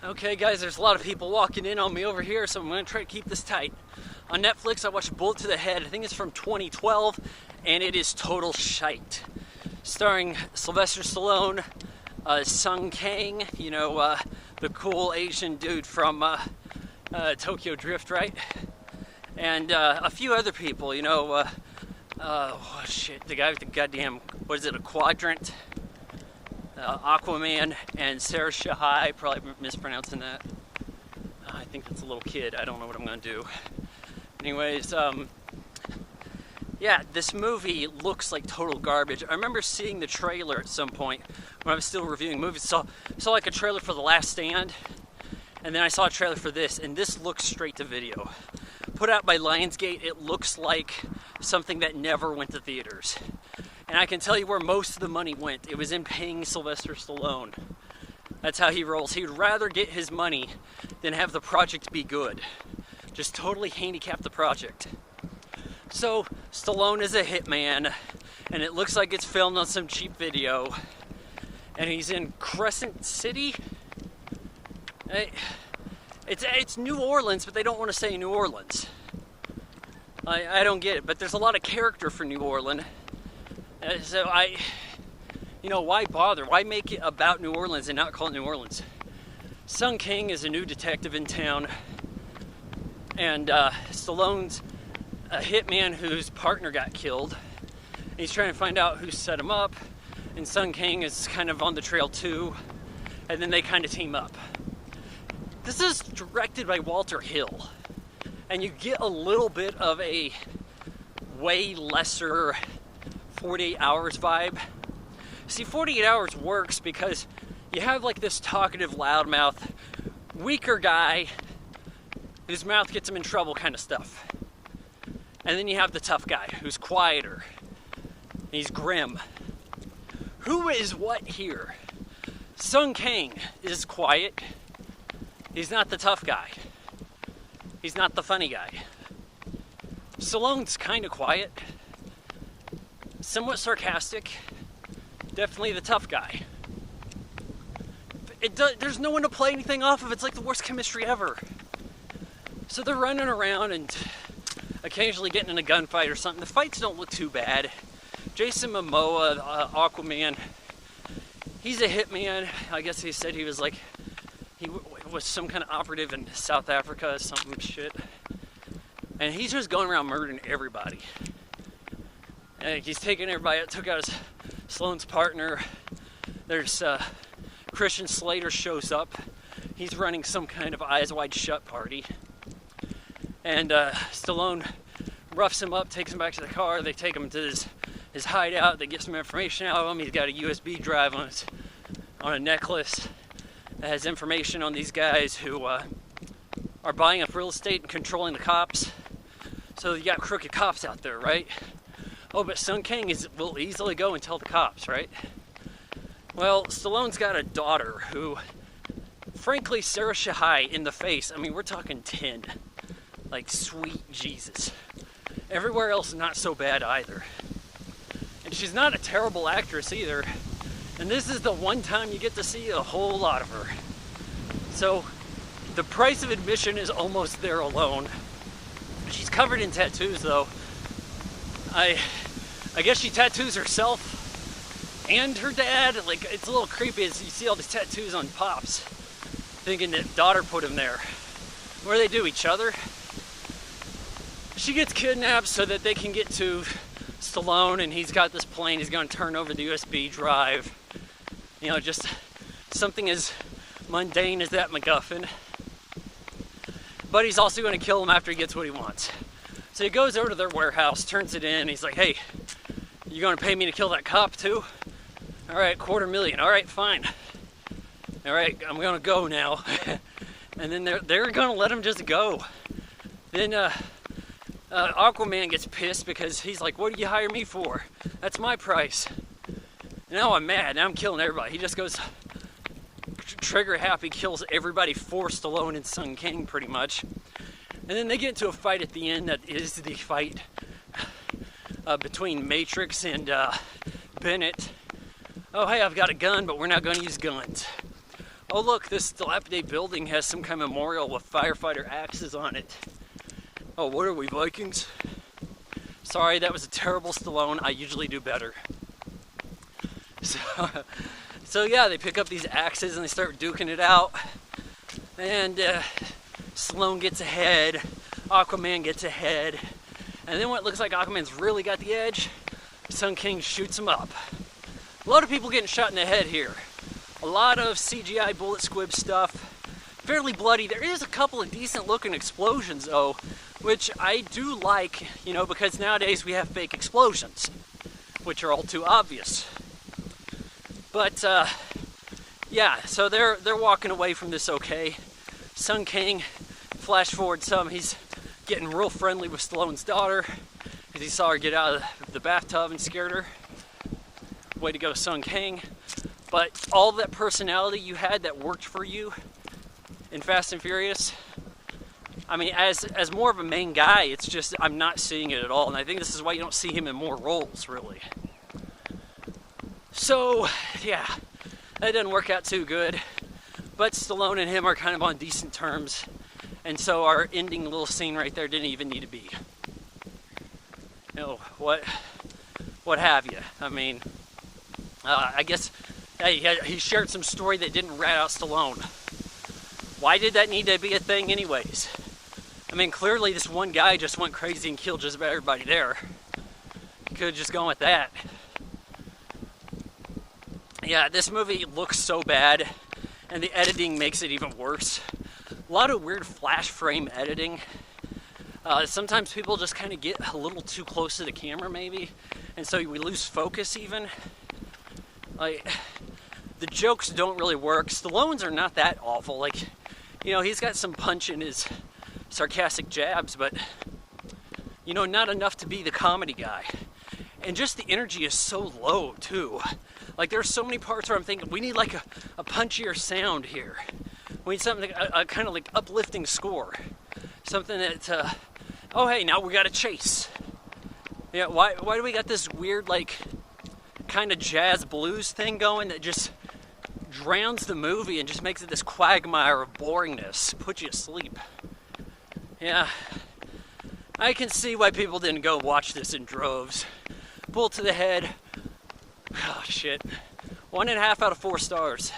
Okay guys, there's a lot of people walking in on me over here, so I'm going to try to keep this tight. On Netflix, I watched Bullet to the Head. I think it's from 2012, and it is total shite. Starring Sylvester Stallone, Sung Kang, you know, the cool Asian dude from Tokyo Drift, right? And a few other people, you know, oh shit, the guy with the goddamn, what is it, a quadrant? Aquaman and Sarah Shahi, probably mispronouncing that. I think that's a little kid. I don't know what I'm going to do. Anyways, yeah, this movie looks like total garbage. I remember seeing the trailer at some point when I was still reviewing movies. Saw like a trailer for The Last Stand, and then I saw a trailer for this, and this looks straight to video. Put out by Lionsgate, it looks like something that never went to theaters. And I can tell you where most of the money went. It was in paying Sylvester Stallone. That's how he rolls. He would rather get his money than have the project be good. Just totally handicap the project. So, Stallone is a hitman, and it looks like it's filmed on some cheap video. And he's in Crescent City? It's New Orleans, but they don't want to say New Orleans. I don't get it, but there's a lot of character for New Orleans. So you know, why bother? Why make it about New Orleans and not call it New Orleans? Sung Kang is a new detective in town, and Stallone's a hitman whose partner got killed. And he's trying to find out who set him up, and Sung Kang is kind of on the trail too, and then they kind of team up. This is directed by Walter Hill, and you get a little bit of a way lesser 48 Hours vibe. See, 48 Hours works because you have like this talkative, loudmouth, weaker guy whose mouth gets him in trouble kind of stuff. And then you have the tough guy who's quieter. He's grim. Who is what here? Sung Kang is quiet. He's not the tough guy. He's not the funny guy. Stallone's kind of quiet. Somewhat sarcastic, definitely the tough guy. There's no one to play anything off of. It's like the worst chemistry ever. So they're running around and occasionally getting in a gunfight or something. The fights don't look too bad. Jason Momoa, Aquaman, he's a hitman. I guess he said he was like, he was some kind of operative in South Africa or something shit. And he's just going around murdering everybody. And he's taking everybody out, took out Stallone's partner. There's Christian Slater shows up. He's running some kind of eyes wide shut party. And Stallone roughs him up, takes him back to the car. They take him to his hideout. They get some information out of him. He's got a USB drive on a necklace that has information on these guys who are buying up real estate and controlling the cops. So you got crooked cops out there, right? Oh, but Sung Kang will easily go and tell the cops, right? Well, Stallone's got a daughter who, frankly, Sarah Shahi in the face. I mean, we're talking 10. Like, sweet Jesus. Everywhere else, not so bad either. And she's not a terrible actress either. And this is the one time you get to see a whole lot of her. So, the price of admission is almost there alone. She's covered in tattoos, though. I guess she tattoos herself and her dad. Like, it's a little creepy as you see all these tattoos on Pops, thinking that daughter put him there. What do they do, each other? She gets kidnapped so that they can get to Stallone, and he's got this plane. He's going to turn over the USB drive. You know, just something as mundane as that MacGuffin. But he's also going to kill him after he gets what he wants. So he goes over to their warehouse, turns it in. He's like, hey, you going to pay me to kill that cop too? All right, $250,000. All right, fine. All right, I'm going to go now. And then they're going to let him just go. Then Aquaman gets pissed because he's like, what do you hire me for? That's my price. Now I'm mad. Now I'm killing everybody. He just goes trigger happy, kills everybody for Stallone and Sung Kang pretty much. And then they get into a fight at the end that is the fight between Matrix and Bennett. Oh, hey, I've got a gun, but we're not going to use guns. Oh look, this dilapidated building has some kind of memorial with firefighter axes on it. Oh, what are we, Vikings? Sorry, that was a terrible Stallone. I usually do better. So yeah, they pick up these axes and they start duking it out. And Stallone gets ahead. Aquaman gets ahead. And then when it looks like Aquaman's really got the edge, Sun King shoots him up. A lot of people getting shot in the head here. A lot of CGI bullet squib stuff. Fairly bloody. There is a couple of decent looking explosions though, which I do like, you know, because nowadays we have fake explosions, which are all too obvious. But yeah, so they're walking away from this okay. Sun King, flash forward some, he's getting real friendly with Stallone's daughter because he saw her get out of the bathtub and scared her. Way to go, Sun King. But all that personality you had that worked for you in Fast and Furious, I mean, as more of a main guy, it's just, I'm not seeing it at all. And I think this is why you don't see him in more roles, really. So, yeah, that didn't work out too good. But Stallone and him are kind of on decent terms. And so our ending little scene right there didn't even need to be. You know, what have you? I mean, I guess, hey, he shared some story that didn't rat out Stallone. Why did that need to be a thing anyways? I mean, clearly this one guy just went crazy and killed just about everybody there. Could have just gone with that. Yeah, this movie looks so bad, and the editing makes it even worse. A lot of weird flash frame editing. Sometimes people just kind of get a little too close to the camera, maybe, and so we lose focus even. Like, the jokes don't really work. Stallone's are not that awful. Like, you know, he's got some punch in his sarcastic jabs, but, you know, not enough to be the comedy guy. And just the energy is so low, too. Like, there's so many parts where I'm thinking, we need, like, a punchier sound here. We need something, a kind of, like, uplifting score. Something that, oh, hey, now we got to chase. Yeah, why do we got this weird, like, kind of jazz blues thing going that just drowns the movie and just makes it this quagmire of boringness, put you to sleep. Yeah, I can see why people didn't go watch this in droves. Bullet to the head. Oh shit. 1.5 out of 4 stars.